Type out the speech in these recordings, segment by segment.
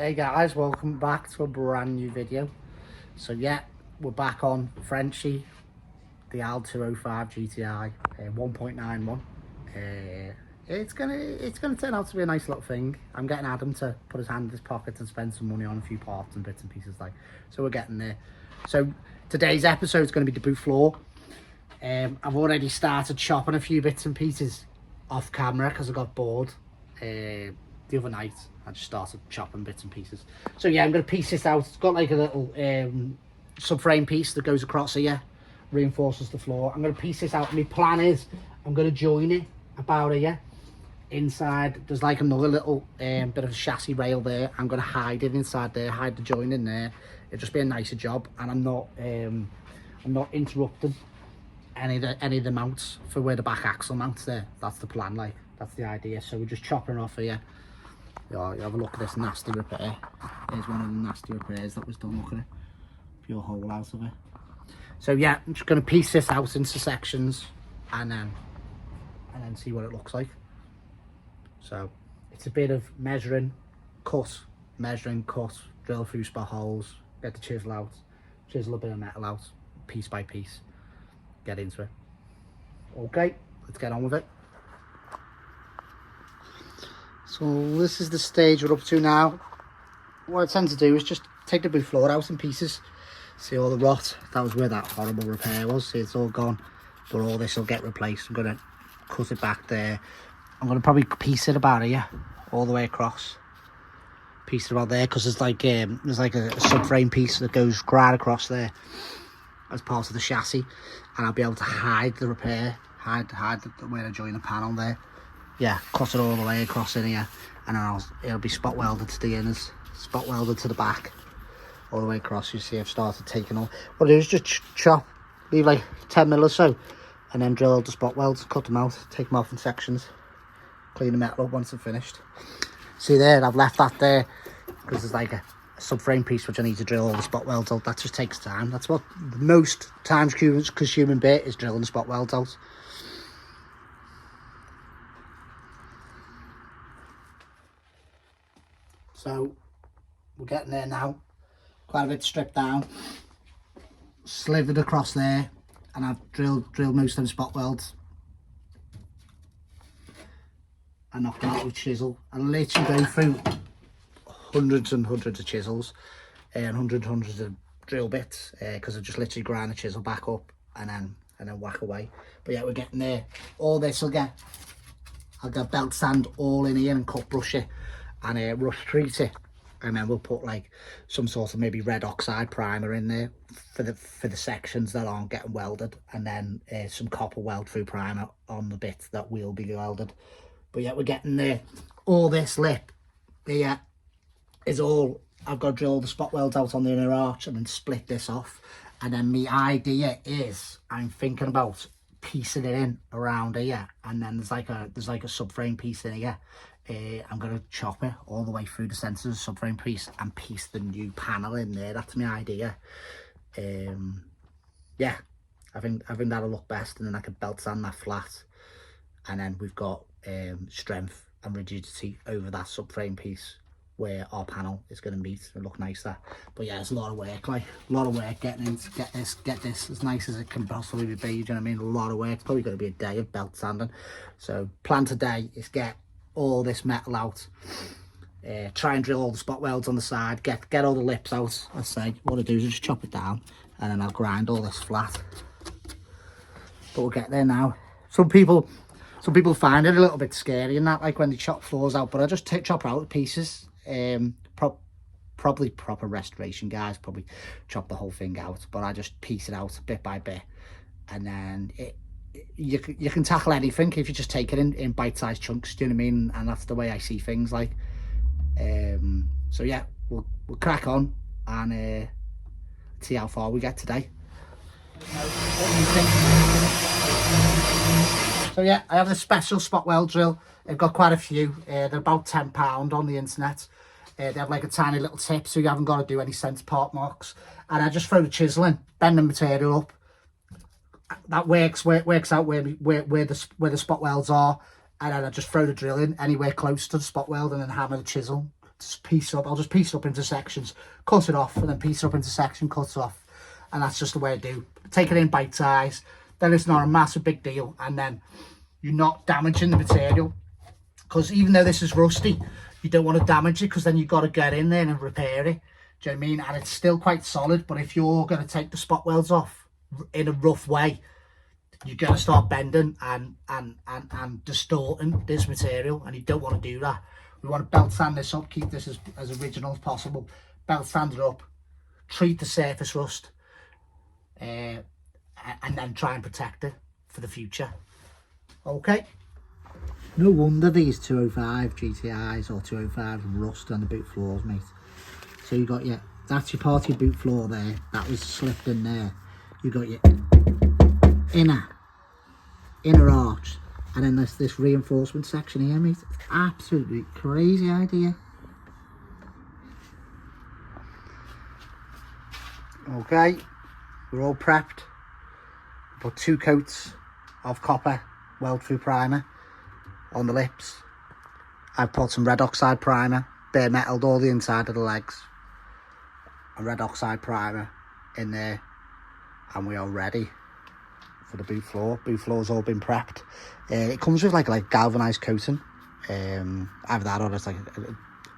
Hey guys, welcome back to a brand new video. So yeah, we're back on Frenchie, the Al 205 GTI 1.91. It's gonna turn out to be a nice little thing. I'm getting Adam to put his hand in his pocket and spend some money on a few parts and bits and pieces so we're getting there. So today's episode is going to be the boot floor. I've already started chopping a few bits and pieces off camera because I got bored. The other night I just started chopping bits and pieces. So yeah, I'm going to piece this out. It's got like a little subframe piece that goes across here, reinforces the floor. I'm going to piece this out. My plan is I'm going to join it about here. Inside there's like another little bit of a chassis rail there. I'm going to hide it inside there, hide the join in there. It'll just be a nicer job, and I'm not interrupting any of the mounts for where the back axle mounts there. That's the plan, like that's the idea. So we're just chopping off here. Yeah, you have a look at this nasty repair. Here's one of the nasty repairs that was done. Look at it, pure hole out of it. So yeah, I'm just going to piece this out into sections and then see what it looks like. So it's a bit of measuring, cut, drill through spot holes, get the chisel out, chisel a bit of metal out, piece by piece, get into it. Okay, let's get on with it. So this is the stage we're up to now. What I tend to do is just take the boot floor out in pieces. See all the rot? That was where that horrible repair was. See, it's all gone, but all this will get replaced. I'm going to cut it back there. I'm going to probably piece it about here, all the way across. Piece it about there, because there's like a subframe piece that goes right across there as part of the chassis, and I'll be able to hide the repair, hide where I join the panel there. Yeah, cut it all the way across in here, and then it'll be spot welded to the inners, spot welded to the back, all the way across. You see I've started taking all. What I do is just chop, leave like 10 mil or so, and then drill the spot welds, cut them out, take them off in sections, clean the metal up once I'm finished. See there, I've left that there because there's like a subframe piece which I need to drill all the spot welds out. That just takes time. That's what the most time consuming bit is, drilling the spot welds out. So we're getting there now. Quite a bit stripped down, slivered across there, and I've drilled most of the spot welds. I knocked them out with chisel. I literally go through hundreds and hundreds of chisels and hundreds of drill bits because I just literally grind the chisel back up and then whack away. But yeah, we're getting there. All this I'll get belt sand all in here and cut brush it and rust treat it, and then we'll put like some sort of maybe red oxide primer in there for the sections that aren't getting welded, and then some copper weld through primer on the bits that will be welded. But yeah, we're getting there. All this lip here is all, I've got to drill the spot welds out on the inner arch and then split this off. And then my idea is I'm thinking about piecing it in around here, and then there's like a subframe piece in here. I'm going to chop it all the way through the centre of the subframe piece and piece the new panel in there. That's my idea. Yeah, I think that'll look best, and then I can belt sand that flat, and then we've got strength and rigidity over that subframe piece where our panel is going to meet and look nicer. But yeah, it's a lot of work, like a lot of work getting in to get this as nice as it can possibly be. Do you know what I mean? A lot of work. It's probably going to be a day of belt sanding. So plan today is get all this metal out, try and drill all the spot welds on the side, get all the lips out. I say what I do is just chop it down, and then I'll grind all this flat. But we'll get there now. Some people find it a little bit scary and that, like when they chop floors out, but I just chop out the pieces. Probably proper restoration guys probably chop the whole thing out, but I just piece it out bit by bit, and then you can tackle anything if you just take it in bite-sized chunks. Do you know what I mean? And that's the way I see things, like. So yeah, we'll crack on and see how far we get today. So yeah, I have this special spot weld drill. I've got quite a few. They're about £10 on the internet. They have like a tiny little tip, so you haven't got to do any center part marks. And I just throw the chisel in, bend the material up. That works out where the spot welds are, and then I just throw the drill in anywhere close to the spot weld, and then hammer the chisel just piece up. I'll just piece it up into sections, cut it off, and then piece it up into section, cut it off. And that's just the way I do. Take it in bite size, then it's not a massive big deal, and then you're not damaging the material. Because even though this is rusty, you don't want to damage it, because then you've got to get in there and repair it. Do you know what I mean? And it's still quite solid, but if you're going to take the spot welds off in a rough way, you're going to start bending and distorting this material, and you don't want to do that. We want to belt sand this up, keep this as original as possible. Belt sand it up, treat the surface rust, and then try and protect it for the future. Okay. No wonder these 205 GTIs or 205 rust on the boot floors, mate. So you got your, that's your part of your boot floor there, that was slipped in there. You got your inner arch, and then there's this reinforcement section here, mate. It's absolutely crazy idea. Okay, we're all prepped. Put 2 coats of copper weld through primer on the lips. I've put some red oxide primer, bare metalled all the inside of the legs, and red oxide primer in there, and we are ready for the boot floor. Boot floor's all been prepped. It comes with like galvanized coating, either that or it's like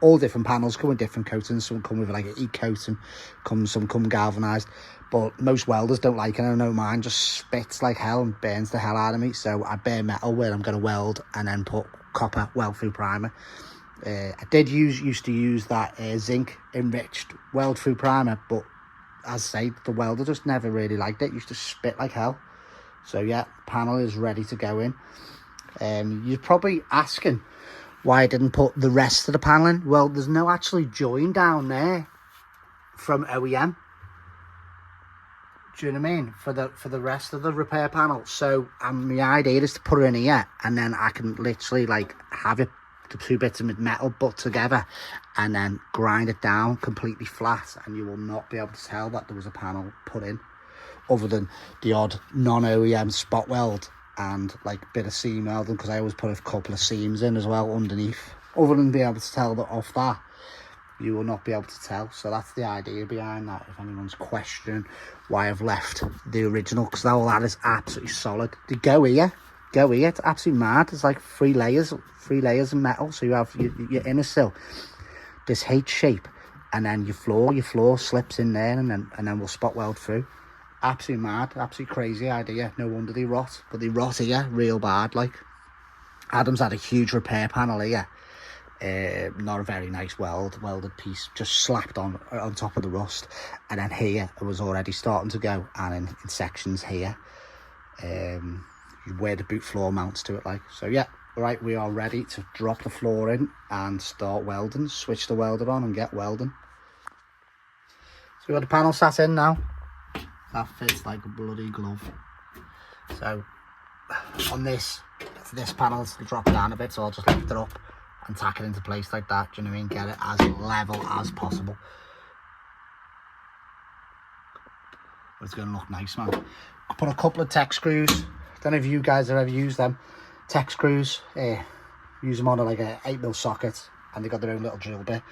all different panels come with different coatings. Some come with like an e-coating, some come galvanized, but most welders don't like it. I know mine just spits like hell and burns the hell out of me, so I bare metal where I'm going to weld and then put copper weld through primer. I used to use that zinc enriched weld through primer, but as I say, the welder just never really liked it. It used to spit like hell. So yeah, panel is ready to go in. You're probably asking why I didn't put the rest of the panel in. Well, there's no actually join down there from OEM. Do you know what I mean? For the rest of the repair panel. So my idea is to put it in here, and then I can literally like have it, the 2 bits of metal butt together, and then grind it down completely flat, and you will not be able to tell that there was a panel put in, other than the odd non-OEM spot weld and like bit of seam welding, because I always put a couple of seams in as well underneath. Other than being able to tell that off that, you will not be able to tell. So that's the idea behind that, if anyone's questioning why I've left the original, because all that is absolutely solid. The go here, it's absolutely mad. It's like 3 layers of metal. So you have your inner sill, this H shape, and then your floor slips in there, and then we'll spot weld through. Absolutely mad, absolutely crazy idea. No wonder they rot, but they rot here real bad. Like, Adam's had a huge repair panel here, not a very nice welded piece, just slapped on top of the rust, and then here it was already starting to go, and in sections here, where the boot floor mounts to it, like. So yeah, right, we are ready to drop the floor in and start welding. Switch the welder on and get welding. So we've got the panel sat in now. That fits like a bloody glove. So on this panel's drop down a bit, so I'll just lift it up and tack it into place like that. Do you know what I mean? Get it as level as possible. But it's going to look nice, man. I put a couple of tech screws. Don't know if you guys have ever used them. Tech screws. Use them on like a 8mm socket, and they've got their own little drill bit,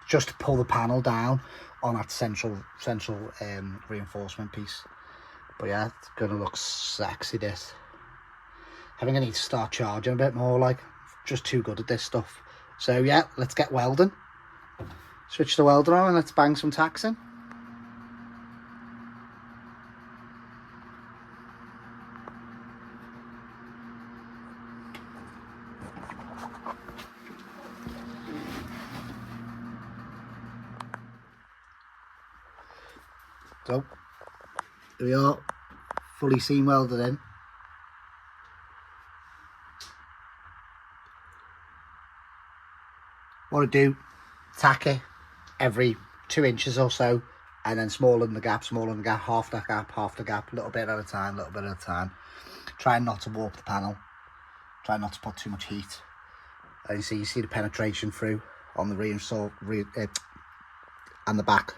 just to pull the panel down on that central reinforcement piece. But yeah, it's gonna look sexy, this. I think I need to start charging a bit more, like, just too good at this stuff. So yeah, let's get welding. Switch the welder on and let's bang some tacks in. So, here we are, fully seam welded in. What I do, tack it every 2 inches or so, and then smaller than the gap, half the gap, a little bit at a time, Try not to warp the panel, try not to put too much heat. And you see the penetration through on the and the back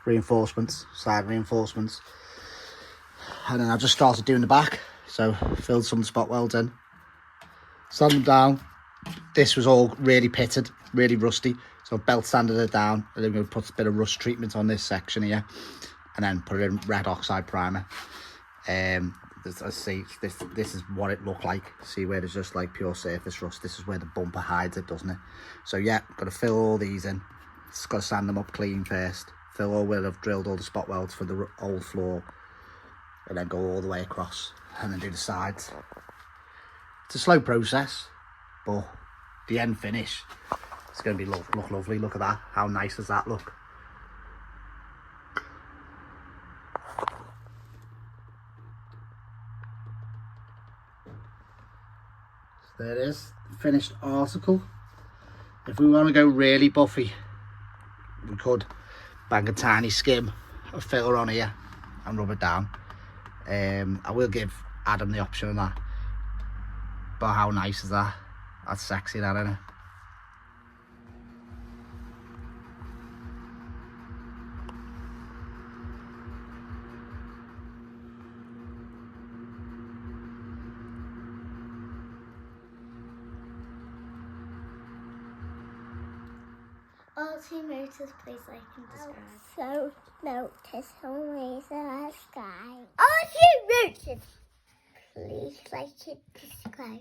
reinforcements, side reinforcements. And then I just started doing the back, so filled some spot welds in, sand them down. This was all really pitted, really rusty, So belt sanded it down, and then we're going to put a bit of rust treatment on this section here, and then put it in red oxide primer. Let's see, this is what it looked like. See where there's just like pure surface rust. This is where the bumper hides it, doesn't it? So yeah, got to fill all these in. Just got to sand them up clean first. Fill all where I've drilled all the spot welds for the old floor, and then go all the way across, and then do the sides. It's a slow process, but the end finish, it's going to be look lovely. Look at that. How nice does that look? So there it is, finished article. If we want to go really buffy, we could bang a tiny skim of filler on here and rub it down. I will give Adam the option of that. But how nice is that? That's sexy, that, isn't it? Automotive, please like and subscribe. So notice always the sky. Automotive, please like and subscribe.